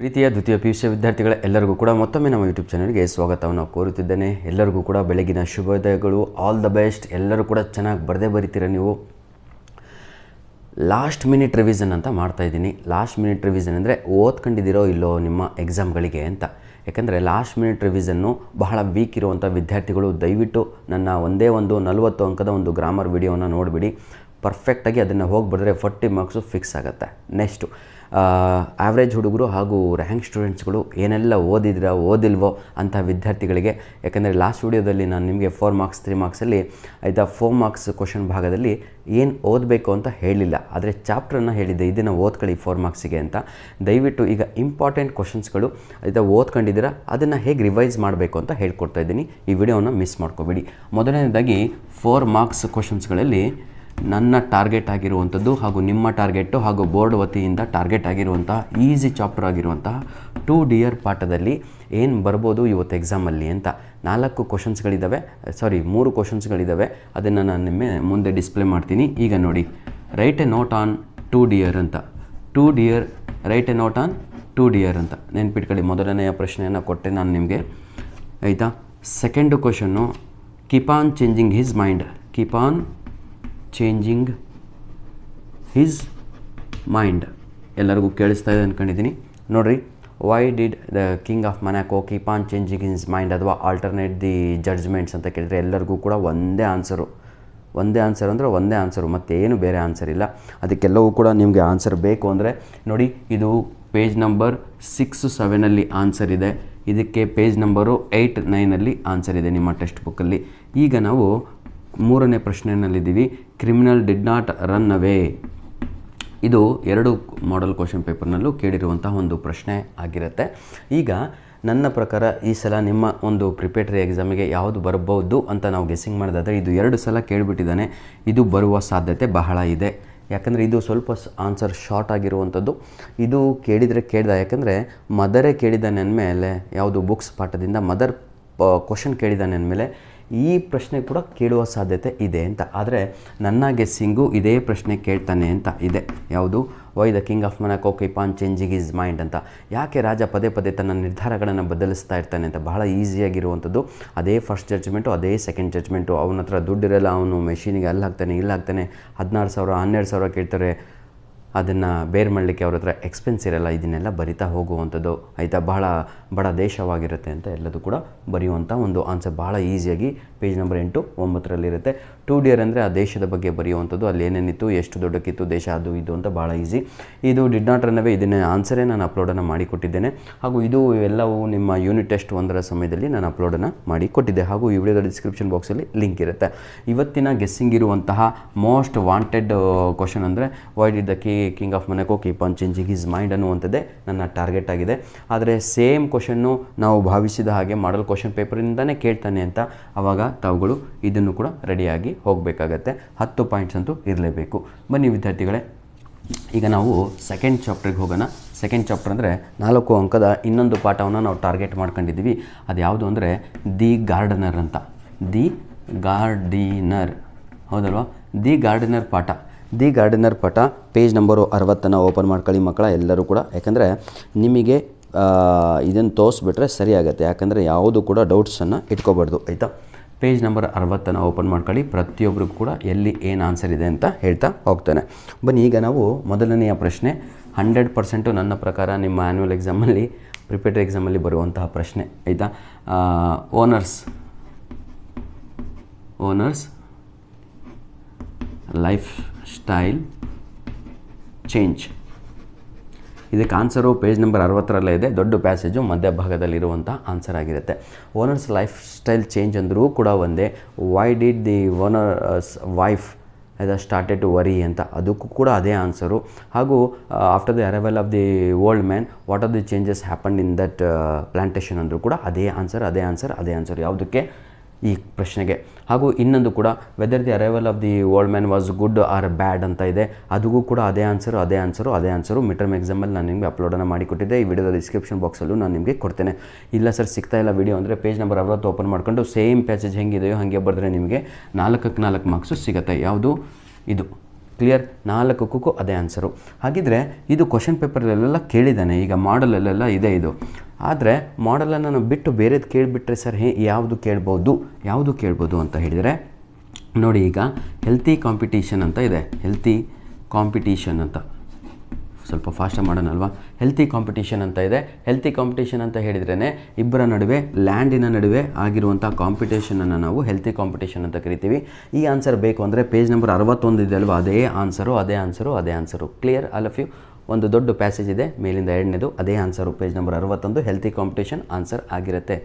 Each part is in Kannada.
ಪ್ರೀತಿಯ ದ್ವಿತೀಯ PUC ವಿದ್ಯಾರ್ಥಿಗಳ ಎಲ್ಲರಿಗೂ ಕೂಡ ಮತ್ತೊಮ್ಮೆ ನಮ್ಮ ಯೂಟ್ಯೂಬ್ ಚಾನಲ್ಗೆ ಸ್ವಾಗತವನ್ನು ಕೋರುತ್ತಿದ್ದೇನೆ. ಎಲ್ಲರಿಗೂ ಕೂಡ ಬೆಳಗಿನ ಶುಭೋದಯಗಳು. All the best. ಎಲ್ಲರೂ ಕೂಡ ಚೆನ್ನಾಗಿ ಬರೀತೀರ ನೀವು. ಲಾಸ್ಟ್ ಮಿನಿಟ್ ರಿವಿಷನ್ ಅಂತ ಮಾಡ್ತಾಯಿದ್ದೀನಿ. ಲಾಸ್ಟ್ ಮಿನಿಟ್ ರಿವಿಷನ್ ಅಂದರೆ ಓದ್ಕೊಂಡಿದ್ದೀರೋ ಇಲ್ಲೋ ನಿಮ್ಮ ಎಕ್ಸಾಮ್ಗಳಿಗೆ ಅಂತ. ಯಾಕಂದರೆ ಲಾಸ್ಟ್ ಮಿನಿಟ್ ರಿವಿಷನ್ನು ಬಹಳ ವೀಕ್ ಇರುವಂಥ ವಿದ್ಯಾರ್ಥಿಗಳು ದಯವಿಟ್ಟು ನನ್ನ ಒಂದೇ ಒಂದು 40 ಅಂಕದ ಒಂದು ಗ್ರಾಮರ್ ವಿಡಿಯೋನ ನೋಡಿಬಿಡಿ. ಪರ್ಫೆಕ್ಟಾಗಿ ಅದನ್ನು ಹೋಗಿ ಬರೆದ್ರೆ 40 ಮಾರ್ಕ್ಸು ಫಿಕ್ಸ್ ಆಗುತ್ತೆ. ನೆಕ್ಸ್ಟು ಆವ್ರೇಜ್ ಹುಡುಗರು ಹಾಗೂ ರ್ಯಾಂಕ್ ಸ್ಟೂಡೆಂಟ್ಸ್ಗಳು ಏನೆಲ್ಲ ಓದಿಲ್ವೋ ಅಂಥ ವಿದ್ಯಾರ್ಥಿಗಳಿಗೆ, ಯಾಕಂದರೆ ಲಾಸ್ಟ್ ವಿಡಿಯೋದಲ್ಲಿ ನಾನು ನಿಮಗೆ 4 ಮಾರ್ಕ್ಸ್ 3 ಮಾರ್ಕ್ಸಲ್ಲಿ ಆಯಿತಾ 4 ಮಾರ್ಕ್ಸ್ ಕ್ವಶನ್ ಭಾಗದಲ್ಲಿ ಏನು ಓದಬೇಕು ಅಂತ ಹೇಳಿಲ್ಲ, ಆದರೆ ಚಾಪ್ಟ್ರನ್ನು ಹೇಳಿದ್ದೆ, ಇದನ್ನು ಓದ್ಕೊಳ್ಳಿ 4 ಮಾರ್ಕ್ಸಿಗೆ ಅಂತ. ದಯವಿಟ್ಟು ಈಗ ಇಂಪಾರ್ಟೆಂಟ್ ಕ್ವಶನ್ಸ್ಗಳು ಆಯಿತಾ ಓದ್ಕೊಂಡಿದ್ದೀರಾ, ಅದನ್ನು ಹೇಗೆ ರಿವೈಸ್ ಮಾಡಬೇಕು ಅಂತ ಹೇಳ್ಕೊಡ್ತಾ ಇದ್ದೀನಿ. ಈ ವಿಡಿಯೋನ ಮಿಸ್ ಮಾಡ್ಕೋಬೇಡಿ. ಮೊದಲನೇದಾಗಿ 4 ಮಾರ್ಕ್ಸ್ ಕ್ವಶನ್ಸ್ಗಳಲ್ಲಿ ನನ್ನ ಟಾರ್ಗೆಟ್ ಆಗಿರುವಂಥದ್ದು ಹಾಗೂ ನಿಮ್ಮ ಟಾರ್ಗೆಟು ಹಾಗೂ ಬೋರ್ಡ್ ವತಿಯಿಂದ ಟಾರ್ಗೆಟ್ ಆಗಿರುವಂತಹ ಈಸಿ ಚಾಪ್ಟರ್ ಆಗಿರುವಂತಹ 2 ಡಿಯರ್ ಪಾಠದಲ್ಲಿ ಏನು ಬರ್ಬೋದು ಇವತ್ತು ಎಕ್ಸಾಮಲ್ಲಿ ಅಂತ 4 ಕ್ವಶನ್ಸ್ಗಳಿದ್ದಾವೆ. 3 ಕ್ವಶನ್ಸ್ಗಳಿದ್ದಾವೆ. ಅದನ್ನು ನಾನು ನಿಮ್ಮ ಮುಂದೆ ಡಿಸ್ಪ್ಲೇ ಮಾಡ್ತೀನಿ. ಈಗ ನೋಡಿ, right A note on 2 dear ಅಂತ. 2 dear, right A note on 2 dear ಅಂತ ನೆನ್ಪಿಟ್ಕೊಳ್ಳಿ. ಮೊದಲನೆಯ ಪ್ರಶ್ನೆಯನ್ನು ಕೊಟ್ಟೆ ನಾನು ನಿಮಗೆ, ಆಯಿತಾ. Second question, keep on changing his mind. Keep on changing his mind. ಎಲ್ಲರಿಗೂ ಕೇಳಿಸ್ತಾ ಇದೆ ಅಂದ್ಕೊಂಡಿದ್ದೀನಿ. ನೋಡಿರಿ, Y did the king of Monaco keep on changing his mind ಅಥವಾ ಆಲ್ಟರ್ನೇಟ್ ದಿ ಜಡ್ಜ್ಮೆಂಟ್ಸ್ ಅಂತ ಕೇಳಿದರೆ ಎಲ್ಲರಿಗೂ ಕೂಡ ಒಂದೇ ಆನ್ಸರು. ಒಂದೇ ಆನ್ಸರ್ ಅಂದರೆ ಒಂದೇ ಆನ್ಸರು, ಮತ್ತೇನು ಬೇರೆ ಆನ್ಸರ್ ಇಲ್ಲ. ಅದಕ್ಕೆಲ್ಲವೂ ಕೂಡ ನಿಮಗೆ ಆನ್ಸರ್ ಬೇಕು ಅಂದರೆ ನೋಡಿ, ಇದು ಪೇಜ್ ನಂಬರ್ 6, 7ಅಲ್ಲಿ ಆನ್ಸರ್ ಇದೆ. ಇದಕ್ಕೆ ಪೇಜ್ ನಂಬರು 8, 9ಅಲ್ಲಿ ಆನ್ಸರ್ ಇದೆ ನಿಮ್ಮ ಟೆಕ್ಸ್ಟ್ ಬುಕ್ಕಲ್ಲಿ. ಈಗ ನಾವು 3ನೇ ಪ್ರಶ್ನೆಯಲ್ಲಿದ್ದೀವಿ. Criminal did not run away. ಇದು 2 ಮಾಡೆಲ್ ಕ್ವಶನ್ ಪೇಪರ್ನಲ್ಲೂ ಕೇಳಿರುವಂತಹ ಒಂದು ಪ್ರಶ್ನೆ ಆಗಿರುತ್ತೆ. ಈಗ ನನ್ನ ಪ್ರಕಾರ ಈ ಸಲ ನಿಮ್ಮ ಒಂದು ಪ್ರಿಪೇಟರಿ ಎಕ್ಸಾಮಿಗೆ ಯಾವುದು ಬರ್ಬೋದು ಅಂತ ನಾವು ಗೆಸ್ಸಿಂಗ್ ಮಾಡೋದಾದರೆ ಇದು 2 ಸಲ ಕೇಳಿಬಿಟ್ಟಿದ್ದಾನೆ. ಇದು ಬರುವ ಸಾಧ್ಯತೆ ಬಹಳ ಇದೆ. ಯಾಕಂದರೆ ಇದು ಸ್ವಲ್ಪ ಆನ್ಸರ್ ಶಾರ್ಟ್ ಆಗಿರುವಂಥದ್ದು. ಇದು ಕೇಳ್ದ, ಯಾಕಂದರೆ ಮದರೇ ಕೇಳಿದ್ದಾನೆ ಅಂದಮೇಲೆ, ಯಾವುದು ಬುಕ್ಸ್ ಪಾಠದಿಂದ ಮದರ್ ಕ್ವಶನ್ ಕೇಳಿದ್ದಾನೆ ಅಂದಮೇಲೆ ಈ ಪ್ರಶ್ನೆ ಕೂಡ ಕೇಳುವ ಸಾಧ್ಯತೆ ಇದೆ ಅಂತ. ಆದರೆ ನನ್ನ ಗೆಸ್ಸಿಂಗು ಇದೇ ಪ್ರಶ್ನೆ ಕೇಳ್ತಾನೆ ಅಂತ ಇದೆ. ಯಾವುದು? Why the king of Monaco keep on changing his mind ಅಂತ. ಯಾಕೆ ರಾಜ ಪದೇ ಪದೇ ತನ್ನ ನಿರ್ಧಾರಗಳನ್ನು ಬದಲಿಸ್ತಾ ಇರ್ತಾನೆ ಅಂತ. ಬಹಳ ಈಸಿಯಾಗಿರುವಂಥದ್ದು. ಅದೇ ಫಸ್ಟ್ ಜಡ್ಜ್ಮೆಂಟು, ಅದೇ ಸೆಕೆಂಡ್ ಜಡ್ಜ್ಮೆಂಟು. ಅವನ ಹತ್ರ ದುಡ್ಡಿರಲ್ಲ, ಅವನು ಮೆಷಿನಿಗೆ ಅಲ್ಲಿ ಹಾಕ್ತಾನೆ ಇಲ್ಲಿ ಹಾಕ್ತಾನೆ. 16,000 12,000 ಕೇಳ್ತಾರೆ. ಅದನ್ನು ಬೇರೆ ಮಾಡಲಿಕ್ಕೆ ಅವ್ರ ಹತ್ರ ಎಕ್ಸ್ಪೆನ್ಸ್ ಇರಲ್ಲ. ಇದನ್ನೆಲ್ಲ ಬರಿತಾ ಹೋಗುವಂಥದ್ದು, ಆಯಿತಾ. ಬಹಳ ಬಡ ದೇಶವಾಗಿರುತ್ತೆ ಅಂತ ಎಲ್ಲದು ಕೂಡ ಬರೆಯುವಂಥ ಒಂದು ಆನ್ಸರ್ ಬಹಳ ಈಸಿಯಾಗಿ ಪೇಜ್ ನಂಬರ್ 8, 9ರಲ್ಲಿರುತ್ತೆ. 2 ಡಿಯರ್ ಅಂದರೆ ಆ ದೇಶದ ಬಗ್ಗೆ ಬರೆಯುವಂಥದ್ದು. ಅಲ್ಲಿ ಏನೇನಿತ್ತು, ಎಷ್ಟು ದೊಡ್ಡಕ್ಕಿತ್ತು ದೇಶ, ಅದು ಇದು ಅಂತ ಭಾಳ ಈಸಿ. ಇದು ಡಿಡ್ ನಾಟ್ ರನ್ ಅವೇ, ಇದನ್ನೇ ಆನ್ಸರೇ ನಾನು ಅಪ್ಲೋಡನ್ನು ಮಾಡಿಕೊಟ್ಟಿದ್ದೇನೆ. ಹಾಗೂ ಇದು ಎಲ್ಲವೂ ನಿಮ್ಮ ಯೂನಿಟ್ ಟೆಸ್ಟ್ 1ರ ಸಮಯದಲ್ಲಿ ನಾನು ಅಪ್ಲೋಡನ್ನು ಮಾಡಿಕೊಟ್ಟಿದ್ದೆ. ಹಾಗೂ ಈ ವಿಡಿಯೋದ ಡಿಸ್ಕ್ರಿಪ್ಷನ್ ಬಾಕ್ಸಲ್ಲಿ ಲಿಂಕ್ ಇರುತ್ತೆ. ಇವತ್ತಿನ ಗೆಸ್ಸಿಂಗ್ ಇರುವಂತಹ ಮೋಸ್ಟ್ ವಾಂಟೆಡ್ ಕ್ವಶನ್ ಅಂದರೆ why did the king of Monaco keep on changing his mind ಅನ್ನುವಂಥದ್ದೇ ನನ್ನ ಟಾರ್ಗೆಟ್ ಆಗಿದೆ. ಆದರೆ ಸೇಮ್ ಕ್ವಶನ್ನು ನಾವು ಭಾವಿಸಿದ ಹಾಗೆ ಮಾಡಲ್ ಕ್ವಶನ್ ಪೇಪರಿಂದನೇ ಕೇಳ್ತಾನೆ ಅಂತ ಆವಾಗ ತಾವುಗಳು ಇದನ್ನು ಕೂಡ ರೆಡಿಯಾಗಿ ಹೋಗಬೇಕಾಗತ್ತೆ. 10 ಪಾಯಿಂಟ್ಸ್ ಅಂತೂ ಇರಲೇಬೇಕು. ಬನ್ನಿ ವಿದ್ಯಾರ್ಥಿಗಳೇ, ಈಗ ನಾವು ಸೆಕೆಂಡ್ ಚಾಪ್ಟ್ರಿಗೆ ಹೋಗೋಣ. ಸೆಕೆಂಡ್ ಚಾಪ್ಟರ್ ಅಂದರೆ 4 ಅಂಕದ ಇನ್ನೊಂದು ಪಾಠವನ್ನು ನಾವು ಟಾರ್ಗೆಟ್ ಮಾಡ್ಕೊಂಡಿದ್ದೀವಿ. ಅದು ಯಾವುದು ಅಂದರೆ ದಿ ಗಾರ್ಡನರ್ ಅಂತ. ದಿ ಗಾರ್ಡಿನರ್, ಹೌದಲ್ವಾ? ದಿ ಗಾರ್ಡನರ್ ಪಾಠ. ದಿ ಗಾರ್ಡನರ್ ಪಾಠ ಪೇಜ್ ನಂಬರು 60 ಓಪನ್ ಮಾಡ್ಕೊಳ್ಳಿ ಮಕ್ಕಳ ಎಲ್ಲರೂ ಕೂಡ. ಯಾಕಂದರೆ ನಿಮಗೆ ಇದನ್ನು ತೋರಿಸ್ಬಿಟ್ರೆ ಸರಿಯಾಗುತ್ತೆ. ಯಾಕಂದರೆ ಯಾವುದು ಕೂಡ ಡೌಟ್ಸನ್ನು ಇಟ್ಕೋಬಾರ್ದು, ಆಯಿತಾ. ಪೇಜ್ ನಂಬರ್ 60 ಓಪನ್ ಮಾಡ್ಕೊಳ್ಳಿ. ಪ್ರತಿಯೊಬ್ಬರಿಗೂ ಕೂಡ ಎಲ್ಲಿ ಏನು ಆನ್ಸರ್ ಇದೆ ಅಂತ ಹೇಳ್ತಾ ಹೋಗ್ತಾನೆ. ಬನ್ನಿ, ಈಗ ನಾವು ಮೊದಲನೆಯ ಪ್ರಶ್ನೆ 100% ನನ್ನ ಪ್ರಕಾರ ನಿಮ್ಮ ಆ್ಯನ್ಯುವಲ್ ಎಕ್ಸಾಮಲ್ಲಿ, ಪ್ರಿಪೇಟರಿ ಎಕ್ಸಾಮಲ್ಲಿ ಬರುವಂತಹ ಪ್ರಶ್ನೆ, ಆಯಿತಾ. Owners lifestyle change. ಇದಕ್ಕೆ ಆನ್ಸರು ಪೇಜ್ ನಂಬರ್ 60ರಲ್ಲೇ ಇದೆ. ದೊಡ್ಡ ಪ್ಯಾಸೇಜು ಮಧ್ಯಭಾಗದಲ್ಲಿರುವಂಥ ಆನ್ಸರ್ ಆಗಿರುತ್ತೆ. ಓನರ್ಸ್ ಲೈಫ್ ಸ್ಟೈಲ್ ಚೇಂಜ್ ಅಂದರೂ ಕೂಡ ಒಂದೇ. Why did the owners wife started to worry ಅಂತ, ಅದಕ್ಕೂ ಕೂಡ ಅದೇ ಆನ್ಸರು. ಹಾಗೂ after the arrival of the old man what are the changes happened in that plantation ಅಂದರೂ ಕೂಡ ಅದೇ ಆನ್ಸರ್ ಯಾವುದಕ್ಕೆ, ಈ ಪ್ರಶ್ನೆಗೆ. ಹಾಗೂ ಇನ್ನೊಂದು ಕೂಡ whether the arrival of the old man was good or bad ಅಂತ ಇದೆ. ಅದಕ್ಕೂ ಕೂಡ ಅದೇ ಆನ್ಸರು. ಮಿಡ್ ಟರ್ಮ್ ಎಕ್ಸಾಮಲ್ಲಿ ನಾನು ನಿಮಗೆ ಅಪ್ಲೋಡನ್ನು ಮಾಡಿಕೊಟ್ಟಿದ್ದೆ. ಈ ವಿಡಿಯೋದ ಡಿಸ್ಕ್ರಿಪ್ಷನ್ ಬಾಕ್ಸಲ್ಲೂ ನಾನು ನಿಮಗೆ ಕೊಡ್ತೇನೆ. ಇಲ್ಲ ಸರ್ ಸಿಗ್ತಾ ಇಲ್ಲ ವಿಡಿಯೋ ಅಂದರೆ ಪೇಜ್ ನಂಬರ್ 60 ಓಪನ್ ಮಾಡ್ಕೊಂಡು ಸೇಮ್ ಪ್ಯಾಸೇಜ್ ಹೆಂಗಿದೆಯೋ ಹಾಗೆ ಬರೆದ್ರೆ ನಿಮಗೆ 4ಕ್ಕೆ 4 ಮಾರ್ಕ್ಸು ಸಿಗುತ್ತೆ. ಯಾವುದು? ಇದು ಕ್ಲಿಯರ್, 4ಕ್ಕೂ ಅದೇ ಆನ್ಸರು. ಹಾಗಿದ್ರೆ ಇದು ಕ್ವಶನ್ ಪೇಪರಲ್ಲೆಲ್ಲ ಕೇಳಿದ್ದಾನೆ, ಈಗ ಮಾಡಲಲ್ಲೆಲ್ಲ ಇದೆ ಇದು. ಆದರೆ ಮಾಡಲನ್ನು ನಾವು ಬಿಟ್ಟು ಬೇರೆದು ಕೇಳಿಬಿಟ್ರೆ ಸರ್ ಯಾವುದು ಕೇಳ್ಬೋದು ಅಂತ ಹೇಳಿದರೆ ನೋಡಿ, ಈಗ ಹೆಲ್ತಿ ಕಾಂಪಿಟೀಷನ್ ಅಂತ ಇದೆ. ಹೆಲ್ತಿ ಕಾಂಪಿಟೀಷನ್ ಅಂತ ಸ್ವಲ್ಪ ಫಾಸ್ಟಾಗಿ ಮಾಡೋಣಲ್ವಾ. ಹೆಲ್ತಿ ಕಾಂಪಿಟೀಷನ್ ಅಂತ ಇದೆ. ಹೆಲ್ತಿ ಕಾಂಪಿಟೀಷನ್ ಅಂತ ಹೇಳಿದ್ರೇ ಇಬ್ಬರ ನಡುವೆ, ಲ್ಯಾಂಡಿನ ನಡುವೆ ಆಗಿರುವಂಥ ಕಾಂಪಿಟೇಷನನ್ನು ನಾವು ಹೆಲ್ತಿ ಕಾಂಪಿಟೇಷನ್ ಅಂತ ಕರಿತೀವಿ. ಈ ಆನ್ಸರ್ ಬೇಕು ಅಂದರೆ ಪೇಜ್ ನಂಬರ್ 61 ಇದೆ ಅಲ್ವಾ, ಅದೇ answer. Clear all of you? ಒಂದು ದೊಡ್ಡ ಪ್ಯಾಸೇಜ್ ಇದೆ ಮೇಲಿಂದ 2ನೇದು, ಅದೇ answer page number 61 healthy competition answer ಆಗಿರುತ್ತೆ.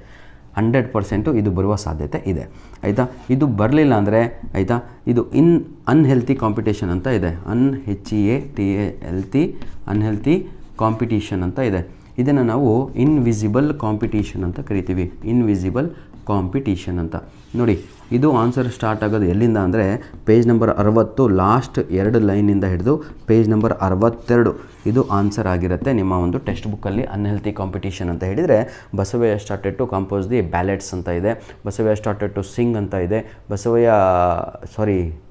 100% ಇದು ಬರುವ ಸಾಧ್ಯತೆ ಇದೆ. ಆಯಿತಾ? ಇದು ಬರಲಿಲ್ಲ ಅಂದರೆ ಆಯಿತಾ, ಇದು ಅನ್ಹೆಲ್ತಿ ಕಾಂಪಿಟೇಷನ್ ಅಂತ ಇದೆ. ಅನ್ಹೆಲ್ತಿ ಕಾಂಪಿಟೀಷನ್ ಅಂತ ಇದೆ. ಇದನ್ನು ನಾವು ಇನ್ವಿಸಿಬಲ್ ಕಾಂಪಿಟೀಷನ್ ಅಂತ ಕರಿತೀವಿ. ಇನ್ವಿಸಿಬಲ್ ಕಾಂಪಿಟೀಷನ್ ಅಂತ ನೋಡಿ. ಇದು ಆನ್ಸರ್ ಸ್ಟಾರ್ಟ್ ಆಗೋದು ಎಲ್ಲಿಂದ ಅಂದರೆ ಪೇಜ್ ನಂಬರ್ 60 ಲಾಸ್ಟ್ 2 ಲೈನಿಂದ ಹಿಡಿದು ಪೇಜ್ ನಂಬರ್ 62 ಇದು ಆನ್ಸರ್ ಆಗಿರುತ್ತೆ ನಿಮ್ಮ ಒಂದು ಟೆಕ್ಸ್ಟ್ ಬುಕ್ಕಲ್ಲಿ. ಅನ್ಹೆಲ್ತಿ ಕಾಂಪಿಟೀಷನ್ ಅಂತ ಹೇಳಿದರೆ Basavaiah started to compose the ballads ಅಂತ ಇದೆ, ಬಸವಯ್ಯ ಸ್ಟಾರ್ಟೆಡ್ ಟು ಸಿಂಗ್ ಅಂತ ಇದೆ,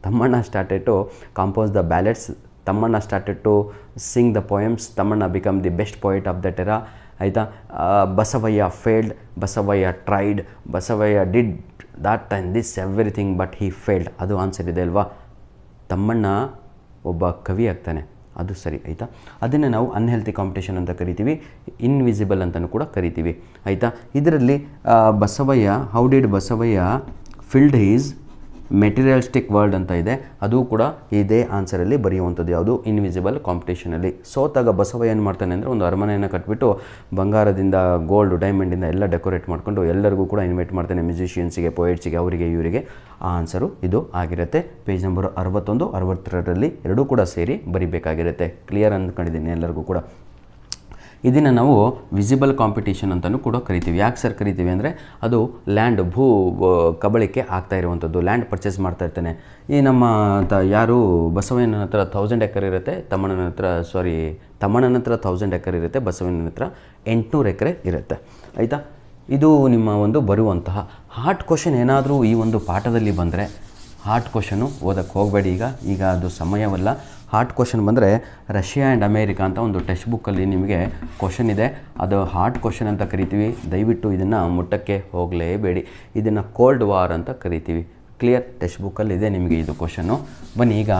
Thammanna started to compose the ballads, Thammanna started to sing the poems, Thammanna become the best poet of that era. ಆಯಿತಾ? Basavaiah failed, Basavaiah tried, Basavaiah did that and this everything but he failed. ಅದು ಆನ್ಸರ್ ಇದೆ ಅಲ್ವಾ. ತಮ್ಮಣ್ಣ ಒಬ್ಬ ಕವಿ ಆಗ್ತಾನೆ, ಅದು ಸರಿ. ಆಯಿತಾ? ಅದನ್ನು ನಾವು ಅನ್ಹೆಲ್ತಿ ಕಾಂಪಿಟೇಷನ್ ಅಂತ ಕರಿತೀವಿ, ಇನ್ವಿಸಿಬಲ್ ಅಂತಲೂ ಕೂಡ ಕರಿತೀವಿ. ಆಯಿತಾ? ಇದರಲ್ಲಿ Basavaiah, how did Basavaiah filled his materialistic world ಅಂತ ಇದೆ, ಅದು ಕೂಡ ಇದೇ ಆನ್ಸರಲ್ಲಿ ಬರೆಯುವಂಥದ್ದು. ಯಾವುದು? ಇನ್ವಿಸಿಬಲ್ ಕಾಂಪಿಟೇಷನಲ್ಲಿ. ಸೋತಾಗ ಬಸವಯ್ಯ ಏನು ಮಾಡ್ತಾನೆ ಅಂದರೆ ಒಂದು ಅರಮನೆಯನ್ನು ಕಟ್ಬಿಟ್ಟು ಬಂಗಾರದಿಂದ, ಗೋಲ್ಡ್, ಡೈಮಂಡಿಂದ ಎಲ್ಲ ಡೆಕೋರೇಟ್ ಮಾಡಿಕೊಂಡು ಎಲ್ಲರಿಗೂ ಕೂಡ ಇನ್ವೈಟ್ ಮಾಡ್ತಾನೆ, ಮ್ಯೂಸಿಷಿಯನ್ಸಿಗೆ, ಪೋಯಿಟ್ಸಿಗೆ, ಅವರಿಗೆ ಇವರಿಗೆ. ಆ ಆನ್ಸರು ಇದು ಆಗಿರುತ್ತೆ. ಪೇಜ್ ನಂಬರ್ 61, 62ರಲ್ಲಿ ಎರಡೂ ಕೂಡ ಸೇರಿ ಬರಿಬೇಕಾಗಿರುತ್ತೆ. ಕ್ಲಿಯರ್ ಅಂದ್ಕೊಂಡಿದ್ದೀನಿ ಎಲ್ಲರಿಗೂ ಕೂಡ. ಇದನ್ನು ನಾವು ವಿಸಿಬಲ್ ಕಾಂಪಿಟೇಷನ್ ಅಂತಲೂ ಕೂಡ ಕರಿತೀವಿ. ಯಾಕೆ ಸರ್ ಕರಿತೀವಿ ಅಂದರೆ ಅದು ಲ್ಯಾಂಡ್, ಕಬಳಿಕೆ ಆಗ್ತಾ ಇರುವಂಥದ್ದು. ಲ್ಯಾಂಡ್ ಪರ್ಚೇಸ್ ಮಾಡ್ತಾ ಇರ್ತಾನೆ. ಈ ನಮ್ಮ ಯಾರು ಬಸವಣ್ಣನ ಹತ್ರ 1000 ಎಕರೆ ಇರುತ್ತೆ, ತಮ್ಮಣ್ಣನ ಹತ್ರ 1000 ಎಕರೆ ಇರುತ್ತೆ, ಬಸವಣ್ಣನ ಹತ್ರ 800 ಎಕರೆ ಇರುತ್ತೆ. ಆಯಿತಾ? ಇದು ನಿಮ್ಮ ಒಂದು ಬರುವಂತಹ ಹಾರ್ಟ್ ಕ್ವಶನ್ ಏನಾದರೂ ಈ ಒಂದು ಪಾಠದಲ್ಲಿ ಬಂದರೆ, ಹಾರ್ಟ್ ಕ್ವಶನು ಓದಕ್ಕೆ ಹೋಗಬೇಡಿ ಈಗ ಅದು ಸಮಯವಲ್ಲ. ಹಾರ್ಟ್ ಕ್ವಶನ್ ಬಂದರೆ ರಷ್ಯಾ ಆ್ಯಂಡ್ ಅಮೇರಿಕಾ ಅಂತ ಒಂದು ಟೆಕ್ಸ್ಟ್ ಬುಕ್ಕಲ್ಲಿ ನಿಮಗೆ ಕ್ವಶನ್ ಇದೆ, ಅದು ಹಾರ್ಟ್ ಕ್ವಶನ್ ಅಂತ ಕರಿತೀವಿ. ದಯವಿಟ್ಟು ಇದನ್ನು ಮುಟ್ಟಕ್ಕೆ ಹೋಗಲೇಬೇಡಿ. ಇದನ್ನು ಕೋಲ್ಡ್ ವಾರ್ ಅಂತ ಕರಿತೀವಿ. ಕ್ಲಿಯರ್? ಟೆಕ್ಸ್ಟ್ ಬುಕ್ಕಲ್ಲಿ ಇದೆ ನಿಮಗೆ ಇದು ಕ್ವಶನ್ನು. ಬನ್ನಿ, ಈಗ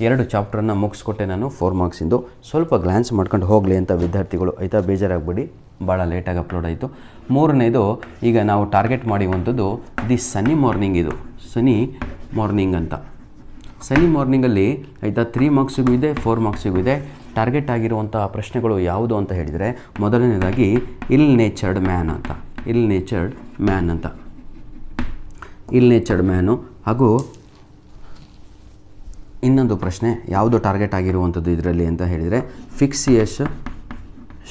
2 ಚಾಪ್ಟ್ರನ್ನು ಮುಗಿಸ್ಕೊಟ್ಟೆ ನಾನು 4 ಮಾರ್ಕ್ಸಿಂದು. ಸ್ವಲ್ಪ ಗ್ಲ್ಯಾನ್ಸ್ ಮಾಡ್ಕೊಂಡು ಹೋಗಲಿ ಅಂತ ವಿದ್ಯಾರ್ಥಿಗಳು. ಆಯಿತಾ? ಬೇಜಾರಾಗಬೇಡಿ, ಭಾಳ ಲೇಟಾಗಿ ಅಪ್ಲೋಡ್ ಆಯಿತು. 3ನೇದು ಈಗ ನಾವು ಟಾರ್ಗೆಟ್ ಮಾಡಿರುವಂಥದ್ದು ದಿ ಸನ್ನಿ ಮಾರ್ನಿಂಗ್. ಇದು ಸನ್ನಿ ಮಾರ್ನಿಂಗ್ ಅಂತ. ಸನ್ನಿ ಮಾರ್ನಿಂಗಲ್ಲಿ ಆಯಿತಾ 3 ಮಾರ್ಕ್ಸಿಗೂ ಇದೆ, 4 ಮಾರ್ಕ್ಸಿಗೂ ಇದೆ. ಟಾರ್ಗೆಟ್ ಆಗಿರುವಂಥ ಪ್ರಶ್ನೆಗಳು ಯಾವುದು ಅಂತ ಹೇಳಿದರೆ, ಮೊದಲನೇದಾಗಿ ಇಲ್ ನೇಚರ್ಡ್ ಮ್ಯಾನು, ಹಾಗೂ ಇನ್ನೊಂದು ಪ್ರಶ್ನೆ ಯಾವುದು ಟಾರ್ಗೆಟ್ ಆಗಿರುವಂಥದ್ದು ಇದರಲ್ಲಿ ಅಂತ ಹೇಳಿದರೆ fictitious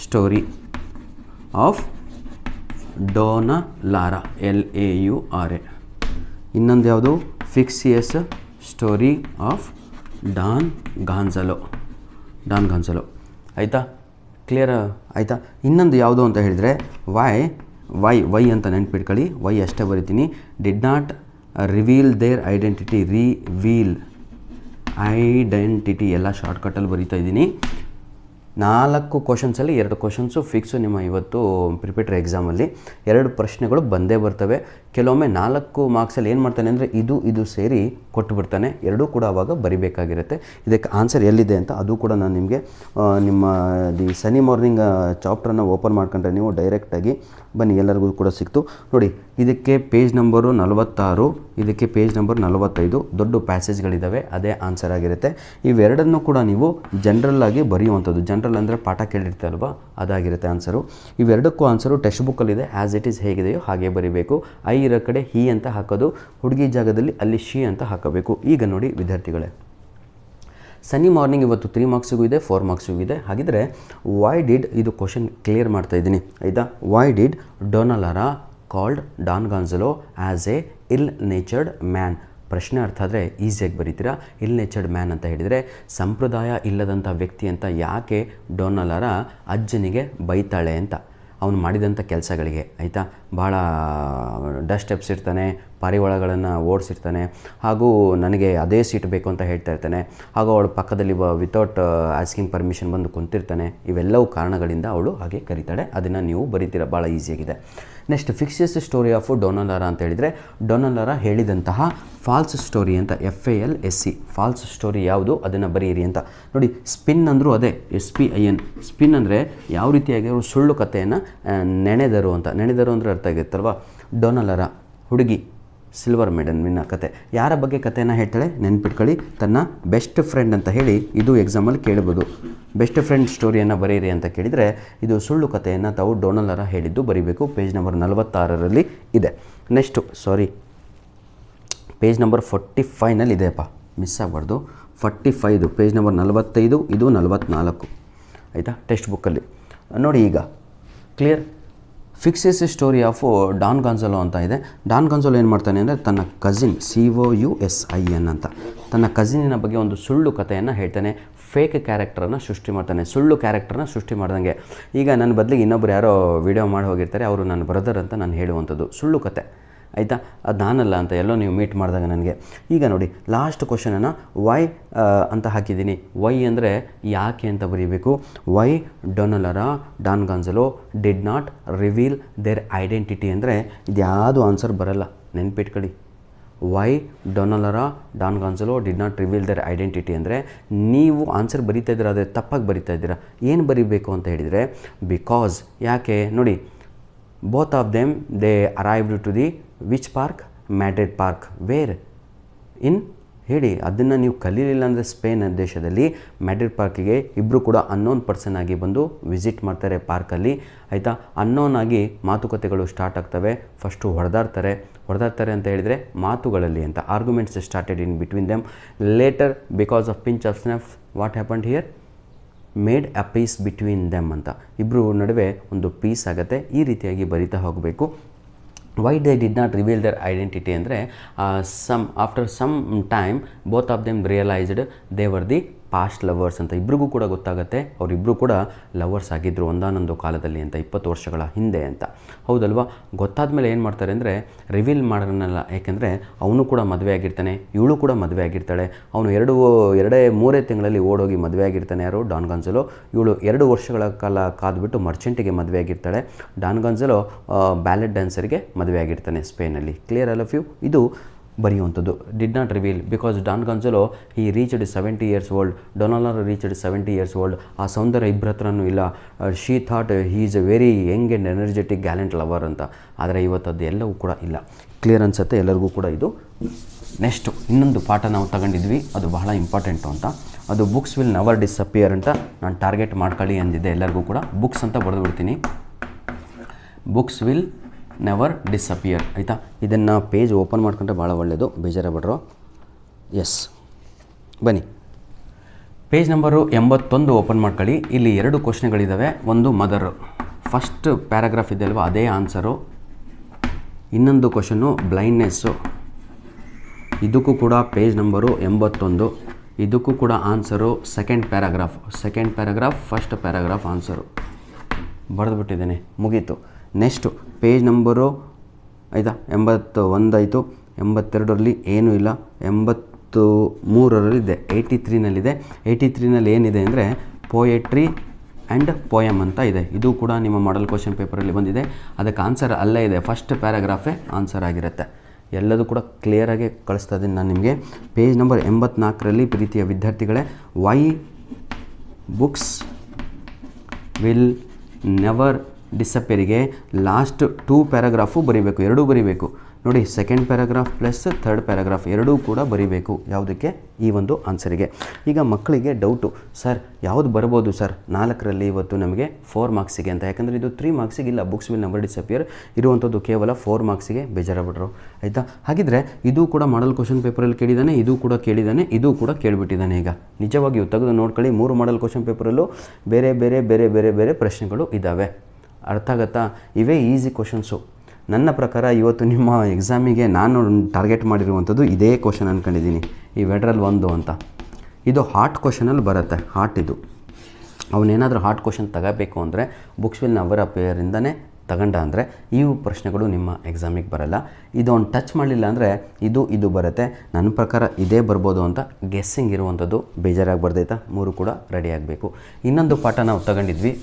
story of Dona Laura, LAURA. ಇನ್ನೊಂದು ಯಾವುದು? Fictitious story of Don Gonzalo. ಆಯಿತಾ? ಕ್ಲಿಯರ್? ಆಯಿತಾ? ಇನ್ನೊಂದು ಯಾವುದು ಅಂತ ಹೇಳಿದರೆ ವೈ ಅಂತ ನೆನ್ಪಿಟ್ಕೊಳ್ಳಿ. ವೈ ಅಷ್ಟೇ ಬರಿತೀನಿ. Did not reveal their identity, identity ಎಲ್ಲ ಶಾರ್ಟ್ಕಟ್ಟಲ್ಲಿ ಬರೀತಾ ಇದ್ದೀನಿ. 4 ಕ್ವಶನ್ಸಲ್ಲಿ 2 ಕ್ವಶನ್ಸು ಫಿಕ್ಸು ನಿಮ್ಮ ಇವತ್ತು ಪ್ರಿಪೇಟರಿ ಎಕ್ಸಾಮಲ್ಲಿ. 2 ಪ್ರಶ್ನೆಗಳು ಬಂದೇ ಬರ್ತವೆ. ಕೆಲವೊಮ್ಮೆ 4 ಮಾರ್ಕ್ಸಲ್ಲಿ ಏನು ಮಾಡ್ತಾನೆ ಅಂದರೆ ಇದು ಸೇರಿ ಕೊಟ್ಟುಬಿಡ್ತಾನೆ. ಎರಡೂ ಕೂಡ ಆವಾಗ ಬರಿಬೇಕಾಗಿರುತ್ತೆ. ಇದಕ್ಕೆ ಆನ್ಸರ್ ಎಲ್ಲಿದೆ ಅಂತ ಅದು ಕೂಡ ನಾನು ನಿಮಗೆ ನಿಮ್ಮ ದಿ ಸನ್ನಿ ಮಾರ್ನಿಂಗ್ ಚಾಪ್ಟ್ರನ್ನು ಓಪನ್ ಮಾಡ್ಕೊಂಡ್ರೆ ನೀವು ಡೈರೆಕ್ಟಾಗಿ ಬನ್ನಿ, ಎಲ್ಲರಿಗೂ ಕೂಡ ಸಿಕ್ತು ನೋಡಿ. ಇದಕ್ಕೆ ಪೇಜ್ ನಂಬರು 46, ಇದಕ್ಕೆ ಪೇಜ್ ನಂಬರ್ 45 ದೊಡ್ಡ ಪ್ಯಾಸೇಜ್ಗಳಿದ್ದಾವೆ, ಅದೇ ಆನ್ಸರ್ ಆಗಿರುತ್ತೆ. ಇವೆರಡನ್ನೂ ಕೂಡ ನೀವು ಜನರಲ್ಲಾಗಿ ಬರೆಯುವಂಥದ್ದು. ಜನರಲ್ ಅಂದರೆ ಪಾಠ ಕೇಳಿರ್ತಾರಲ್ವ, ಅದಾಗಿರುತ್ತೆ ಆನ್ಸರು. ಇವೆರಡಕ್ಕೂ ಆನ್ಸರು ಟೆಕ್ಸ್ಟ್ ಬುಕ್ಕಲ್ಲಿದೆ. ಆ್ಯಸ್ ಇಟ್ ಈಸ್ ಹೇಗಿದೆಯೋ ಹಾಗೆ ಬರೀಬೇಕು. ಐ ಇರೋ ಕಡೆ ಹಿ ಅಂತ ಹಾಕೋದು, ಹುಡುಗಿ ಜಾಗದಲ್ಲಿ ಅಲ್ಲಿ ಶಿ ಅಂತ ಹಾಕಬೇಕು. ಈಗ ನೋಡಿ ವಿದ್ಯಾರ್ಥಿಗಳೇ, ಸನ್ನಿ ಮಾರ್ನಿಂಗ್ ಇವತ್ತು 3 ಮಾರ್ಕ್ಸಿಗೂ ಇದೆ, 4 ಮಾರ್ಕ್ಸಿಗೂ ಇದೆ. ಹಾಗಿದ್ರೆ ವೈ ಡಿಡ್, ಇದು ಕ್ವಶನ್ ಕ್ಲಿಯರ್ ಮಾಡ್ತಾ ಇದ್ದೀನಿ ಆಯಿತಾ. Why did Dona Laura called Don Gonzalo as a ill natured man? ಪ್ರಶ್ನೆ ಅರ್ಥ ಆದರೆ ಈಸಿಯಾಗಿ ಬರೀತೀರಾ. ಇಲ್ ನೇಚರ್ಡ್ ಮ್ಯಾನ್ ಅಂತ ಹೇಳಿದರೆ ಸಂಪ್ರದಾಯ ಇಲ್ಲದಂಥ ವ್ಯಕ್ತಿ ಅಂತ ಯಾಕೆ ಡೋನಾ ಲಾರಾ ಅಜ್ಜನಿಗೆ ಬೈತಾಳೆ ಅಂತ. ಅವನು ಮಾಡಿದಂಥ ಕೆಲಸಗಳಿಗೆ ಆಯಿತಾ. ಭಾಳ ಡಸ್ಟ್ ಎಬ್ಸಿರ್ತಾನೆ, ಪಾರಿವಾಳಗಳನ್ನು ಓಡಿಸಿರ್ತಾನೆ, ಹಾಗೂ ನನಗೆ ಅದೇ ಸೀಟ್ ಬೇಕು ಅಂತ ಹೇಳ್ತಾ ಇರ್ತಾನೆ, ಹಾಗೂ ಅವಳು ಪಕ್ಕದಲ್ಲಿ ವಿತೌಟ್ ಆಸ್ಕಿಂಗ್ ಪರ್ಮಿಷನ್ ಬಂದು ಕುಂತಿರ್ತಾನೆ. ಇವೆಲ್ಲವೂ ಕಾರಣಗಳಿಂದ ಅವಳು ಹಾಗೆ ಕರೀತಾಳೆ. ಅದನ್ನು ನೀವು ಬರೀತೀರ, ಭಾಳ ಈಸಿಯಾಗಿದೆ. ನೆಕ್ಸ್ಟ್ ಫಿಕ್ಸಸ್ ಸ್ಟೋರಿ ಆಫ್ ಡೊನಾಲರಾ ಅಂತ ಹೇಳಿದರೆ, ಡೊನಾಲರಾ ಹೇಳಿದಂತಹ ಫಾಲ್ಸ್ ಸ್ಟೋರಿ ಅಂತ, FALSE ಫಾಲ್ಸ್ ಸ್ಟೋರಿ ಯಾವುದು ಅದನ್ನು ಬರೀರಿ ಅಂತ. ನೋಡಿ, ಸ್ಪಿನ್ ಅಂದರೂ ಅದೇ, SPIN. ಸ್ಪಿನ್ ಅಂದರೆ ಯಾವ ರೀತಿಯಾಗಿ ಅವರು ಸುಳ್ಳು ಕಥೆಯನ್ನು ನೆನೆದರು ಅಂತ. ನೆನೆದರು ಅಂದರೆ ಅರ್ಥ ಆಗಿರುತ್ತಲ್ವ. ಡೊನಾಲರಾ ಹುಡುಗಿ, ಸಿಲ್ವರ್ ಮೆಡಲ್ನ ಕತೆ. ಯಾರ ಬಗ್ಗೆ ಕಥೆಯನ್ನು ಹೇಳ್ತಾಳೆ ನೆನ್ಪಿಟ್ಕೊಳ್ಳಿ, ತನ್ನ ಬೆಸ್ಟ್ ಫ್ರೆಂಡ್ ಅಂತ ಹೇಳಿ. ಇದು ಎಕ್ಸಾಮಲ್ಲಿ ಕೇಳ್ಬೋದು. ಬೆಸ್ಟ್ ಫ್ರೆಂಡ್ ಸ್ಟೋರಿಯನ್ನು ಬರೀರಿ ಅಂತ ಕೇಳಿದರೆ ಇದು ಸುಳ್ಳು ಕಥೆಯನ್ನು ತಾವು ಡೊನಾಲರಾ ಹೇಳಿದ್ದು ಬರೀಬೇಕು. ಪೇಜ್ ನಂಬರ್ 46ರಲ್ಲಿ ಇದೆ. ನೆಕ್ಸ್ಟು ಪೇಜ್ ನಂಬರ್ 45ನಲ್ಲಿ ಇದೆಯಪ್ಪ, ಮಿಸ್ ಆಗಬಾರ್ದು. 45 ಪೇಜ್ ನಂಬರ್ 45, ಇದು 44 ಆಯಿತಾ ಟೆಕ್ಸ್ಟ್ ಬುಕ್ಕಲ್ಲಿ ನೋಡಿ. ಈಗ clear. Fictitious story of Don Gonzalo ಅಂತ ಇದೆ. ಡಾನ್ ಗಾನ್ಜಾಲೋ ಏನು ಮಾಡ್ತಾನೆ ಅಂದರೆ ತನ್ನ ಕಸಿನ್ COUSIN ಅಂತ ತನ್ನ ಕಸಿನಿನ ಬಗ್ಗೆ ಒಂದು ಸುಳ್ಳು ಕಥೆಯನ್ನು ಹೇಳ್ತಾನೆ. ಫೇಕ್ ಕ್ಯಾರೆಕ್ಟರನ್ನು ಸೃಷ್ಟಿ ಮಾಡ್ತಾನೆ, ಸುಳ್ಳು ಕ್ಯಾರೆಕ್ಟರ್ನ ಸೃಷ್ಟಿ ಮಾಡ್ದಂಗೆ. ಈಗ ನನ್ನ ಬದಲಿಗೆ ಇನ್ನೊಬ್ರು ಯಾರೋ ವಿಡಿಯೋ ಮಾಡಿ ಹೋಗಿರ್ತಾರೆ, ಅವರು ನನ್ನ ಬ್ರದರ್ ಅಂತ ನಾನು ಹೇಳುವಂಥದ್ದು ಸುಳ್ಳು ಕತೆ ಆಯಿತಾ. ಅದು ನಾನಲ್ಲ ಅಂತ ಎಲ್ಲೋ ನೀವು ಮೀಟ್ ಮಾಡಿದಾಗ ನನಗೆ. ಈಗ ನೋಡಿ, ಲಾಸ್ಟ್ ಕ್ವಶನನ್ನು ವೈ ಅಂತ ಹಾಕಿದ್ದೀನಿ. ವೈ ಅಂದರೆ ಯಾಕೆ ಅಂತ ಬರೀಬೇಕು. Why Dona Laura Don Gonzalo did not reveal their identity ಅಂದರೆ ಇದು ಯಾವುದು ಆನ್ಸರ್ ಬರಲ್ಲ, ನೆನ್ಪಿಟ್ಕೊಳ್ಳಿ. Why Dona Laura Don Gonzalo did not reveal their identity ಅಂದರೆ ನೀವು ಆನ್ಸರ್ ಬರೀತಾ ಇದ್ದೀರಾ, ಆದರೆ ತಪ್ಪಾಗಿ ಬರೀತಾ ಇದ್ದೀರಾ. ಏನು ಬರೀಬೇಕು ಅಂತ ಹೇಳಿದರೆ ಬಿಕಾಸ್. ಯಾಕೆ ನೋಡಿ, both of them they arrived to the which park, Madrid park. Where in ಹೇಳಿ. ಅದನ್ನು ನೀವು ಕಲೀಲಿಲ್ಲ ಅಂದರೆ ಸ್ಪೇನ್ ದೇಶದಲ್ಲಿ ಮ್ಯಾಡ್ರಿಡ್ ಪಾರ್ಕಿಗೆ ಇಬ್ಬರು ಕೂಡ ಅನ್ನೋನ್ ಪರ್ಸನ್ ಆಗಿ ಬಂದು ವಿಸಿಟ್ ಮಾಡ್ತಾರೆ ಪಾರ್ಕಲ್ಲಿ ಆಯಿತಾ. ಅನ್ನೋನ್ ಆಗಿ ಮಾತುಕತೆಗಳು ಸ್ಟಾರ್ಟ್ ಆಗ್ತವೆ. ಫಸ್ಟು ಹೊಡೆದಾಡ್ತಾರೆ ಅಂತ ಹೇಳಿದರೆ ಮಾತುಗಳಲ್ಲಿ ಅಂತ. Arguments started in between them. Later because of pinch of snuff what happened here, made a peace between them ಅಂತ. ಇಬ್ಬರು ನಡುವೆ ಒಂದು ಪೀಸ್ ಆಗುತ್ತೆ. ಈ ರೀತಿಯಾಗಿ ಬರಿತಾ ಹೋಗಬೇಕು. Why they did not reveal their identity ಅಂದರೆ after some time both of them realised they were the past lovers ಅಂತ. ಇಬ್ರಿಗೂ ಕೂಡ ಗೊತ್ತಾಗುತ್ತೆ ಅವರಿಬ್ಬರು ಕೂಡ ಲವರ್ಸ್ ಆಗಿದ್ದರು ಒಂದಾನೊಂದು ಕಾಲದಲ್ಲಿ ಅಂತ, 20 ವರ್ಷಗಳ ಹಿಂದೆ ಅಂತ. ಹೌದಲ್ವಾ. ಗೊತ್ತಾದ ಮೇಲೆ ಏನು ಮಾಡ್ತಾರೆ ಅಂದರೆ ರಿವೀಲ್ ಮಾಡೋಣಲ್ಲ. ಯಾಕೆಂದರೆ ಅವನು ಕೂಡ ಮದುವೆ ಆಗಿರ್ತಾನೆ, ಇವಳು ಕೂಡ ಮದುವೆ ಆಗಿರ್ತಾಳೆ. ಅವನು 2-3 ತಿಂಗಳಲ್ಲಿ ಓಡೋಗಿ ಮದುವೆ ಆಗಿರ್ತಾನೆ ಯಾರು, ಡಾನ್ ಗಾನ್ಜಾಲೋ. ಇವಳು 2 ವರ್ಷಗಳ ಕಾಲ ಕಾದ್ಬಿಟ್ಟು ಮರ್ಚೆಂಟಿಗೆ ಮದುವೆ ಆಗಿರ್ತಾಳೆ. ಡಾನ್ ಗಾನ್ಜಾಲೋ ಬ್ಯಾಲೆಟ್ ಡ್ಯಾನ್ಸರ್ಗೆ ಮದುವೆ ಆಗಿರ್ತಾನೆ ಸ್ಪೇನಲ್ಲಿ. Clear all of you. ಇದು ಬರೆಯುವಂಥದ್ದು. Did not reveal because Don Gonzalo he reached 70 years old. Dona Laura reached 70 years old. ಆ ಸೌಂದರ್ಯ ಇಬ್ಬರ ಹತ್ರನೂ ಇಲ್ಲ. She thought he is a very young and energetic gallant lover ಅಂತ. ಆದರೆ ಇವತ್ತದ್ದು ಎಲ್ಲವೂ ಕೂಡ ಇಲ್ಲ. ಕ್ಲಿಯರ್ ಅನಿಸುತ್ತೆ ಎಲ್ಲರಿಗೂ ಕೂಡ ಇದು. ನೆಕ್ಸ್ಟು ಇನ್ನೊಂದು ಪಾಠ ನಾವು ತಗೊಂಡಿದ್ವಿ, ಅದು ಬಹಳ ಇಂಪಾರ್ಟೆಂಟು ಅಂತ. ಅದು ಬುಕ್ಸ್ ವಿಲ್ ನೆವರ್ ಡಿಸಪಿಯರ್ ಅಂತ ನಾನು ಟಾರ್ಗೆಟ್ ಮಾಡ್ಕೊಳ್ಳಿ ಅಂದಿದ್ದೆ ಎಲ್ಲರಿಗೂ ಕೂಡ. ಬುಕ್ಸ್ ಅಂತ ಬರೆದು ಬಿಡ್ತೀನಿ. ಬುಕ್ಸ್ ವಿಲ್ ನೆವರ್ ಡಿಸಪಿಯರ್ ಆಯಿತಾ. ಇದನ್ನು ಪೇಜ್ ಓಪನ್ ಮಾಡ್ಕೊಂಡ್ರೆ ಭಾಳ ಒಳ್ಳೆಯದು, ಬೇಜಾರಾಗ್ಬಿಡ್ರು. ಎಸ್, ಬನ್ನಿ ಪೇಜ್ ನಂಬರು 81 ಓಪನ್ ಮಾಡ್ಕೊಳ್ಳಿ. ಇಲ್ಲಿ 2 ಕ್ವಶ್ನೆಗಳಿದ್ದಾವೆ. ಒಂದು ಮದರ್, ಫಸ್ಟ್ ಪ್ಯಾರಾಗ್ರಾಫ್ ಇದೆ ಅಲ್ವಾ, ಅದೇ ಆನ್ಸರು. ಇನ್ನೊಂದು ಕ್ವಶನು ಬ್ಲೈಂಡ್ನೆಸ್ಸು. ಇದಕ್ಕೂ ಕೂಡ ಪೇಜ್ ನಂಬರು 81. ಇದಕ್ಕೂ ಕೂಡ answer second paragraph first paragraph answer ಬರೆದುಬಿಟ್ಟಿದ್ದೇನೆ, ಮುಗೀತು. ನೆಕ್ಸ್ಟು ಪೇಜ್ ನಂಬರು ಆಯಿತಾ 81 ಆಯಿತು. 82ರಲ್ಲಿ ಏನೂ ಇಲ್ಲ. 83ರಲ್ಲಿದೆ, 83ನಲ್ಲಿದೆ. 83ನಲ್ಲಿ ಏನಿದೆ ಅಂದರೆ ಪೋಯೆಟ್ರಿ ಆ್ಯಂಡ್ ಪೋಯಮ್ ಅಂತ ಇದೆ. ಇದು ಕೂಡ ನಿಮ್ಮ ಮಾಡಲ್ ಕ್ವಶನ್ ಪೇಪರಲ್ಲಿ ಬಂದಿದೆ. ಅದಕ್ಕೆ ಆನ್ಸರ್ ಅಲ್ಲೇ ಇದೆ, ಫಸ್ಟ್ ಪ್ಯಾರಾಗ್ರಾಫೇ ಆನ್ಸರ್ ಆಗಿರುತ್ತೆ. ಎಲ್ಲದೂ ಕೂಡ ಕ್ಲಿಯರಾಗಿ ಕಳಿಸ್ತಾ ಇದ್ದೀನಿ ನಾನು ನಿಮಗೆ. ಪೇಜ್ ನಂಬರ್ 84ರಲ್ಲಿ ಪ್ರೀತಿಯ ವಿದ್ಯಾರ್ಥಿಗಳೇ, ವೈ ಬುಕ್ಸ್ ವಿಲ್ ನೆವರ್ ಡಿಸಪಿಯರಿಗೆ ಲಾಸ್ಟ್ 2 ಪ್ಯಾರಾಗ್ರಾಫು ಬರೀಬೇಕು, 2 ಬರೀಬೇಕು ನೋಡಿ. Second paragraph plus third paragraph 2 ಕೂಡ ಬರೀಬೇಕು. ಯಾವುದಕ್ಕೆ? ಈ ಒಂದು ಆನ್ಸರಿಗೆ. ಈಗ ಮಕ್ಕಳಿಗೆ ಡೌಟು, ಸರ್ ಯಾವುದು ಬರ್ಬೋದು ಸರ್ 4ರಲ್ಲಿ ಇವತ್ತು ನಮಗೆ 4 ಮಾರ್ಕ್ಸಿಗೆ ಅಂತ. ಯಾಕಂದರೆ ಇದು 3 ಮಾರ್ಕ್ಸಿಗೆ ಇಲ್ಲ. ಬುಕ್ಸ್ ವಿಲ್ ನೆವರ್ ಡಿಸಪಿಯರ್ ಇರುವಂಥದ್ದು ಕೇವಲ 4 ಮಾರ್ಕ್ಸಿಗೆ. ಬೇಜಾರಾಗ್ಬಿಟ್ರು ಆಯಿತಾ. ಹಾಗಿದ್ರೆ ಇದು ಕೂಡ ಮಾಡಲ್ ಕ್ವಶನ್ ಪೇಪರಲ್ಲಿ ಕೇಳಿದ್ದಾನೆ, ಇದು ಕೂಡ ಕೇಳಿದ್ದಾನೆ, ಇದು ಕೂಡ ಕೇಳಿಬಿಟ್ಟಿದ್ದಾನೆ. ಈಗ ನಿಜವಾಗಿಯೂ ತೆಗೆದು ನೋಡ್ಕೊಳ್ಳಿ, 3 ಮಾಡಲ್ ಕ್ವಶನ್ ಪೇಪರಲ್ಲೂ ಬೇರೆ ಬೇರೆ ಬೇರೆ ಬೇರೆ ಬೇರೆ ಪ್ರಶ್ನೆಗಳು ಇದ್ದಾವೆ. ಅರ್ಥ ಆಗುತ್ತಾ? ಇವೇ ಈಸಿ ಕ್ವಶನ್ಸು. ನನ್ನ ಪ್ರಕಾರ ಇವತ್ತು ನಿಮ್ಮ ಎಕ್ಸಾಮಿಗೆ ನಾನು ಟಾರ್ಗೆಟ್ ಮಾಡಿರುವಂಥದ್ದು ಇದೇ ಕ್ವಶನ್ ಅಂದ್ಕೊಂಡಿದ್ದೀನಿ, ಈ ವೆಡ್ರಲ್ 1 ಅಂತ. ಇದು ಹಾರ್ಟ್ ಕ್ವಶನಲ್ಲಿ ಬರುತ್ತೆ. ಹಾರ್ಟ್ ಇದು ಅವನೇನಾದರೂ ಹಾರ್ಡ್ ಕ್ವಶನ್ ತಗೋಬೇಕು ಅಂದರೆ ಬುಕ್ಸ್ ವಿಲ್ ನೆವರ್ ಅಪಿಯರಿಂದನೇ ತಗೊಂಡ ಅಂದರೆ ಇವು ಪ್ರಶ್ನೆಗಳು ನಿಮ್ಮ ಎಕ್ಸಾಮಿಗೆ ಬರೋಲ್ಲ. ಇದೊಂದು ಟಚ್ ಮಾಡಲಿಲ್ಲ ಅಂದರೆ ಇದು ಬರುತ್ತೆ. ನನ್ನ ಪ್ರಕಾರ ಇದೇ ಬರ್ಬೋದು ಅಂತ ಗೆಸ್ಸಿಂಗ್ ಇರುವಂಥದ್ದು. ಬೇಜಾರಾಗಿ ಬರ್ದೈತಾ? 3 ಕೂಡ ರೆಡಿ ಆಗಬೇಕು. ಇನ್ನೊಂದು ಪಾಠ ನಾವು ತಗೊಂಡಿದ್ವಿ,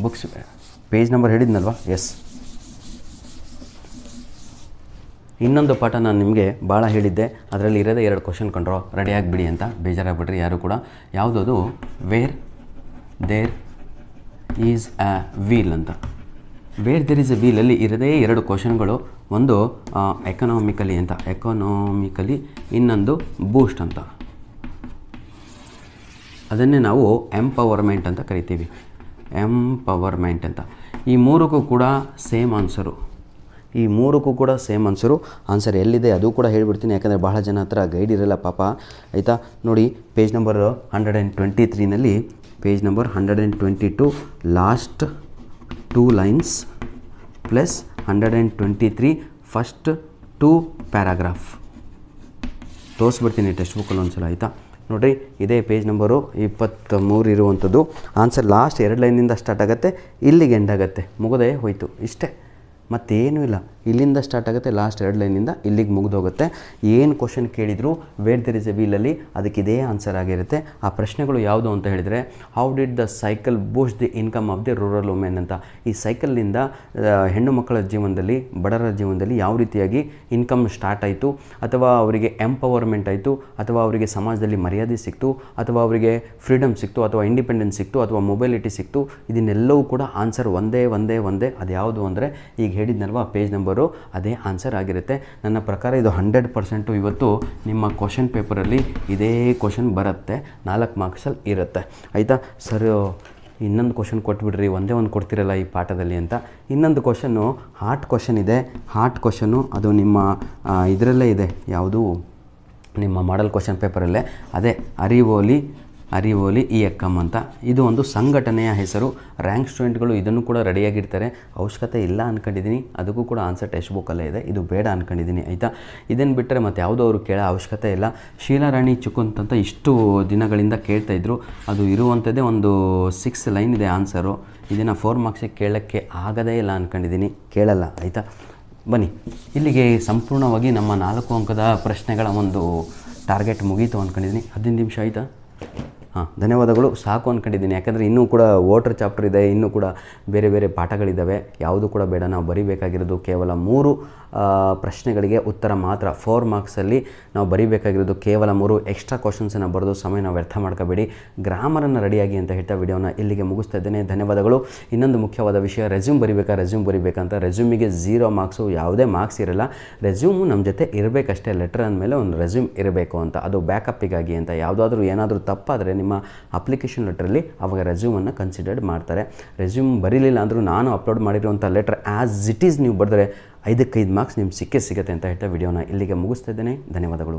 ಬುಕ್ಸ್ ಪೇಜ್ ನಂಬರ್ ಹೇಳಿದ್ನಲ್ವಾ? ಎಸ್, ಇನ್ನೊಂದು ಪಾಠ ನಾನು ನಿಮಗೆ ಭಾಳ ಹೇಳಿದ್ದೆ, ಅದರಲ್ಲಿ ಇರೋದೇ 2 ಕ್ವಶನ್ ಕಂಡ್ರೋ, ರೆಡಿ ಆಗಿಬಿಡಿ ಅಂತ. ಬೇಜಾರಾಗ್ಬಿಡ್ರಿ ಯಾರು ಕೂಡ. ಯಾವುದದು? Where there is a wheel ಅಂತ. ವೇರ್ ದೇರ್ ಈಸ್ ಎ ವೀಲಲ್ಲಿ ಇರೋದೇ 2 ಕ್ವಶನ್ಗಳು. ಒಂದು ಎಕನಾಮಿಕಲಿ ಅಂತ, ಎಕನಾಮಿಕಲಿ, ಇನ್ನೊಂದು ಬೂಸ್ಟ್ ಅಂತ. ಅದನ್ನೇ ನಾವು ಎಂಪವರ್ಮೆಂಟ್ ಅಂತ ಕರಿತೀವಿ, ಎಂಪವರ್ಮೆಂಟ್ ಅಂತ. ಈ 3ಕ್ಕೂ ಕೂಡ ಸೇಮ್ ಆನ್ಸರು. ಈ 3ಕ್ಕೂ ಕೂಡ ಸೇಮ್ ಆನ್ಸರ್ ಎಲ್ಲಿದೆ ಅದು ಕೂಡ ಹೇಳಿಬಿಡ್ತೀನಿ, ಯಾಕಂದರೆ ಬಹಳ ಜನ ಹತ್ರ ಗೈಡ್ ಇರಲ್ಲ ಪಾಪ, ಆಯಿತಾ? ನೋಡಿ, ಪೇಜ್ ನಂಬರ್ 123ನಲ್ಲಿ, page number 122 last 2 lines plus 123 first 2 paragraph ತೋರಿಸ್ಬಿಡ್ತೀನಿ ಟೆಕ್ಸ್ಟ್ ಬುಕ್ಕಲ್ಲಿ ಒಂದ್ಸಲ, ಆಯಿತಾ? ನೋಡಿರಿ, ಇದೇ ಪೇಜ್ ನಂಬರು 23 ಇರುವಂಥದ್ದು. ಆನ್ಸರ್ ಲಾಸ್ಟ್ 2 ಲೈನಿಂದ ಸ್ಟಾರ್ಟ್ ಆಗುತ್ತೆ, ಇಲ್ಲಿಗೆ ಎಂಡ್ ಆಗುತ್ತೆ, ಮುಗದೇ ಹೋಯಿತು, ಇಷ್ಟೇ, ಮತ್ತೇನೂ ಇಲ್ಲ. ಇಲ್ಲಿಂದ ಸ್ಟಾರ್ಟ್ ಆಗುತ್ತೆ, ಲಾಸ್ಟ್ 2 ಲೈನಿಂದ ಇಲ್ಲಿಗೆ ಮುಗಿದೋಗುತ್ತೆ. ಏನು ಕ್ವಶನ್ ಕೇಳಿದ್ರು ವೇರ್ ದೇರ್ ಇಸ್ ಎ ವೀಲಲ್ಲಿ ಅದಕ್ಕೆ ಇದೇ ಆನ್ಸರ್ ಆಗಿರುತ್ತೆ. ಆ ಪ್ರಶ್ನೆಗಳು ಯಾವುದು ಅಂತ ಹೇಳಿದರೆ, how did the cycle Boost the income of the rural women ಅಂತ. ಈ ಸೈಕಲ್ನಿಂದ ಹೆಣ್ಣು ಮಕ್ಕಳ ಜೀವನದಲ್ಲಿ, ಬಡವರ ಜೀವನದಲ್ಲಿ ಯಾವ ರೀತಿಯಾಗಿ ಇನ್ಕಮ್ ಸ್ಟಾರ್ಟ್ ಆಯಿತು, ಅಥವಾ ಅವರಿಗೆ ಎಂಪವರ್ಮೆಂಟ್ ಆಯಿತು, ಅಥವಾ ಅವರಿಗೆ ಸಮಾಜದಲ್ಲಿ ಮರ್ಯಾದೆ ಸಿಕ್ತು, ಅಥವಾ ಅವರಿಗೆ ಫ್ರೀಡಮ್ ಸಿಕ್ತು, ಅಥವಾ ಇಂಡಿಪೆಂಡೆನ್ಸ್ ಸಿಕ್ತು, ಅಥವಾ ಮೊಬೈಲಿಟಿ ಸಿಕ್ತು. ಇದನ್ನೆಲ್ಲವೂ ಕೂಡ ಆನ್ಸರ್ ಒಂದೇ. ಅದು ಯಾವುದು ಅಂದರೆ, ಈಗ ಹೇಳಿದ್ನಲ್ವ ಪೇಜ್ ನಂಬರು, ಅದೇ ಆನ್ಸರ್ ಆಗಿರುತ್ತೆ. ನನ್ನ ಪ್ರಕಾರ ಇದು 100% ಇವತ್ತು ನಿಮ್ಮ ಕ್ವಶನ್ ಪೇಪರಲ್ಲಿ ಇದೇ ಕ್ವಶನ್ ಬರುತ್ತೆ, 4 ಮಾರ್ಕ್ಸಲ್ಲಿ ಇರುತ್ತೆ, ಆಯಿತಾ? ಸರ್, ಇನ್ನೊಂದು ಕ್ವಶನ್ ಕೊಟ್ಬಿಡ್ರಿ, ಒಂದೇ ಒಂದು ಕೊಡ್ತಿರಲ್ಲ ಈ ಪಾಠದಲ್ಲಿ ಅಂತ. ಇನ್ನೊಂದು ಕ್ವಶನ್ನು ಹಾರ್ಟ್ ಕ್ವಶನ್ ಇದೆ. ಹಾರ್ಟ್ ಕ್ವಶನ್ನು ಅದು ನಿಮ್ಮ ಇದರಲ್ಲೇ ಇದೆ, ಯಾವುದು? ನಿಮ್ಮ ಮಾಡಲ್ ಕ್ವಶನ್ ಪೇಪರಲ್ಲೇ. ಅದೇ ಅರಿವೋಲಿ ಈ ಎಕ್ಕಮ್ ಅಂತ. ಇದು ಒಂದು ಸಂಘಟನೆಯ ಹೆಸರು. ರ್ಯಾಂಕ್ ಸ್ಟೂಡೆಂಟ್ಗಳು ಇದನ್ನು ಕೂಡ ರೆಡಿಯಾಗಿರ್ತಾರೆ. ಅವಶ್ಯಕತೆ ಇಲ್ಲ ಅಂದ್ಕೊಂಡಿದ್ದೀನಿ, ಅದಕ್ಕೂ ಕೂಡ ಆನ್ಸರ್ ಟೆಕ್ಸ್ಟ್ ಬುಕ್ಕಲ್ಲೇ ಇದೆ. ಇದು ಬೇಡ ಅಂದ್ಕೊಂಡಿದ್ದೀನಿ, ಆಯಿತಾ? ಇದನ್ನು ಬಿಟ್ಟರೆ ಮತ್ತು ಯಾವುದೋ ಅವರು ಕೇಳೋ ಅವಶ್ಯಕತೆ ಇಲ್ಲ. ಶೀಲಾರಾಣಿ ಚುಕುಂತ್ ಅಂತ ಇಷ್ಟು ದಿನಗಳಿಂದ ಕೇಳ್ತಾಯಿದ್ರು, ಅದು ಇರುವಂಥದ್ದೇ ಒಂದು 6 ಲೈನ್ ಇದೆ ಆನ್ಸರು. ಇದನ್ನು 4 ಮಾರ್ಕ್ಸಿಗೆ ಕೇಳೋಕ್ಕೆ ಆಗೋದೇ ಇಲ್ಲ ಅಂದ್ಕೊಂಡಿದ್ದೀನಿ, ಕೇಳಲ್ಲ, ಆಯಿತಾ? ಬನ್ನಿ, ಇಲ್ಲಿಗೆ ಸಂಪೂರ್ಣವಾಗಿ ನಮ್ಮ 4 ಅಂಕದ ಪ್ರಶ್ನೆಗಳ ಒಂದು ಟಾರ್ಗೆಟ್ ಮುಗೀತು ಅಂದ್ಕೊಂಡಿದ್ದೀನಿ. 15 ನಿಮಿಷ ಆಯಿತಾ? ಧನ್ಯವಾದಗಳು. ಸಾಕು ಅಂದ್ಕೊಂಡಿದ್ದೀನಿ, ಯಾಕಂದರೆ ಇನ್ನೂ ಕೂಡ ವೋಟರ್ ಚಾಪ್ಟರ್ ಇದೆ, ಇನ್ನೂ ಕೂಡ ಬೇರೆ ಬೇರೆ ಪಾಠಗಳಿದ್ದಾವೆ. ಯಾವುದು ಕೂಡ ಬೇಡ. ನಾವು ಬರೀಬೇಕಾಗಿರೋದು ಕೇವಲ 3 ಪ್ರಶ್ನೆಗಳಿಗೆ ಉತ್ತರ ಮಾತ್ರ. 4 ಮಾರ್ಕ್ಸಲ್ಲಿ ನಾವು ಬರೀಬೇಕಾಗಿರೋದು ಕೇವಲ 3. ಎಕ್ಸ್ಟ್ರಾ ಕ್ವಶನ್ಸನ್ನು ಬರೆದು ಸಮಯ ನಾವು ವ್ಯರ್ಥ ಮಾಡ್ಕೋಬೇಡಿ. ಗ್ರಾಮರನ್ನು ರೆಡಿಯಾಗಿ ಅಂತ ಹೇಳ್ತಾ ವಿಡಿಯೋನ ಇಲ್ಲಿಗೆ ಮುಗಿಸ್ತಾ ಇದ್ದೇನೆ. ಧನ್ಯವಾದಗಳು. ಇನ್ನೊಂದು ಮುಖ್ಯವಾದ ವಿಷಯ, ರೆಸ್ಯೂಮ್ ಬರೀಬೇಕಂತ. ರೆಸ್ಯೂಮಿಗೆ 0 ಮಾರ್ಕ್ಸು, ಯಾವುದೇ ಮಾರ್ಕ್ಸ್ ಇರಲ್ಲ. ರೆಸ್ಯೂಮು ನಮ್ಮ ಜೊತೆ ಇರಬೇಕಷ್ಟೇ. ಲೆಟರ್ ಅಂದಮೇಲೆ ಒಂದು ರೆಸ್ಯೂಮ್ ಇರಬೇಕು ಅಂತ, ಅದು ಬ್ಯಾಕಪ್ಪಿಗಾಗಿ ಅಂತ. ಯಾವುದಾದ್ರೂ ಏನಾದರೂ ತಪ್ಪಾದರೆ ನಿಮ್ಮ ಅಪ್ಲಿಕೇಶನ್ ಲೆಟ್ರಲ್ಲಿ ಅವಾಗ ರೆಸ್ಯೂಮನ್ನು ಕನ್ಸಿಡರ್ಡ್ ಮಾಡ್ತಾರೆ. ರೆಸ್ಯೂಮ್ ಬರೀಲಿಲ್ಲ ಅಂದರೂ ನಾನು ಅಪ್ಲೋಡ್ ಮಾಡಿರುವಂಥ ಲೆಟರ್ ಆ್ಯಸ್ ಇಟ್ ಈಸ್ ನೀವು ಬರೆದ್ರೆ 5 ಮಾರ್ಕ್ಸ್ ನಿಮ್ಗೆ ಸಿಕ್ಕೇ ಸಿಗುತ್ತೆ ಅಂತ ಹೇಳ್ತಾ ವಿಡಿಯೋನ ಇಲ್ಲಿಗೆ ಮುಗಿಸ್ತಾ ಇದ್ದೇನೆ. ಧನ್ಯವಾದಗಳು.